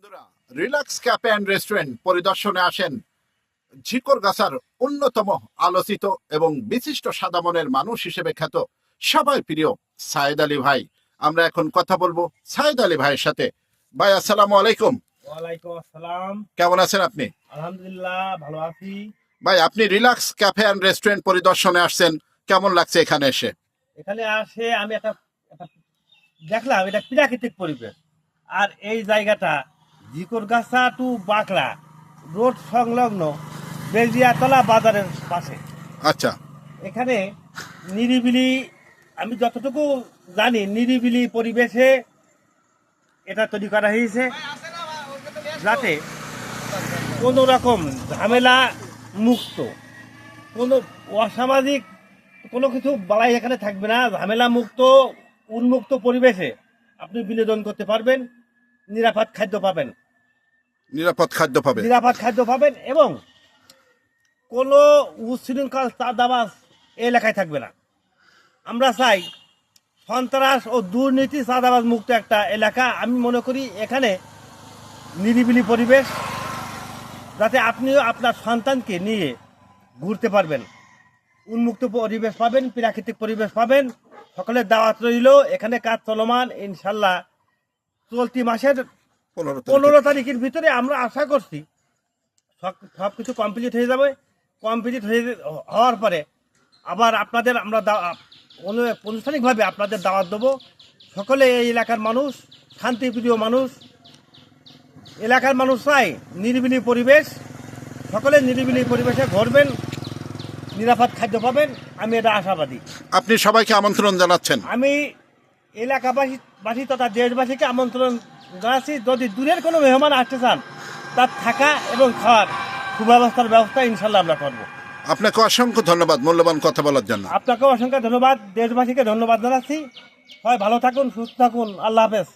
বন্ধুরা, relax cafe and restaurant পরিদর্শনে আসেন ঝিকরগাছার অন্যতম আলোচিত এবং বিশিষ্ট সাদা মনের মানুষ হিসেবে খ্যাত সবাই প্রিয় সাইদ আলী ভাই। আমরা এখন কথা বলবো সাইদ আলী ভাইয়ের সাথে। ভাই, আসসালামু আলাইকুম। ওয়ালাইকুম আসসালাম। কেমন আছেন আপনি? আলহামদুলিল্লাহ, ভালো আছি। ভাই, আপনি রিল্যাক্স ক্যাফে অ্যান্ড রেস্টুরেন্ট পরিদর্শনে আসছেন, কেমন লাগছে এখানে এসে? এখানে আসে আমি একটা দেখলাম এটা প্রাকৃতিক পরিবেশ। আর এই জায়গাটা ঝিকরগাছা টু বাঁকড়া রোড সংলগ্ন বেলজিয়াতলা বাজারের পাশে। আচ্ছা। এখানে নিরিবিলি, আমি যতটুকু জানি নিরিবিলি পরিবেশে এটা তৈরি করা হয়েছে, যাতে কোনো রকম ঝামেলা মুক্ত, কোনো অসামাজিক কোনো কিছু বালাই এখানে থাকবে না। ঝামেলা মুক্ত, উন্মুক্ত পরিবেশে আপনি বিনোদন করতে পারবেন, নিরাপদ খাদ্য পাবেন, নিরাপদ খাদ্য পাবেন এবং কোনো উচ্ছৃঙ্খল চাঁদাবাজ এই এলাকায় থাকবে না। আমরা চাই সন্ত্রাস ও দুর্নীতি চাঁদাবাজ মুক্ত একটা এলাকা। আমি মনে করি এখানে নিরিবিলি পরিবেশ, যাতে আপনিও আপনার সন্তানকে নিয়ে ঘুরতে পারবেন, উন্মুক্ত পরিবেশ পাবেন, প্রাকৃতিক পরিবেশ পাবেন। সকলের দাওয়াত রইল। এখানে কাজ চলমান, ইনশাল্লাহ চলতি মাসের 15 তারিখের ভিতরে আমরা আশা করছি সব কিছু কমপ্লিট হয়ে যাবে। কমপ্লিট হওয়ার পরে আবার আপনাদের আমরা আনুষ্ঠানিকভাবে আপনাদের দাওয়াত দেবো। সকলে এই এলাকার মানুষ শান্তিপ্রিয় মানুষ, এলাকার মানুষ চাই নিরিবিলি পরিবেশ। সকলে নিরিবিলি পরিবেশে ঘুরবেন, নিরাপদ খাদ্য পাবেন, আমি এটা আশাবাদী। আপনি সবাইকে আমন্ত্রণ জানাচ্ছেন? আমি এলাকাবাসী তথা দেশবাসীকে আমন্ত্রণ জানাচ্ছি, যদি দূরের কোনো মেহমান আসতে চান তার থাকা এবং খাওয়ার সুব্যবস্থার ব্যবস্থা ইনশাল্লাহ আমরা করবো। আপনাকে অসংখ্য ধন্যবাদ মূল্যবান কথা বলার জন্য। আপনাকেও অসংখ্য ধন্যবাদ, দেশবাসীকে ধন্যবাদ জানাচ্ছি। সবাই ভালো থাকুন, সুস্থ থাকুন, আল্লাহ হাফেজ।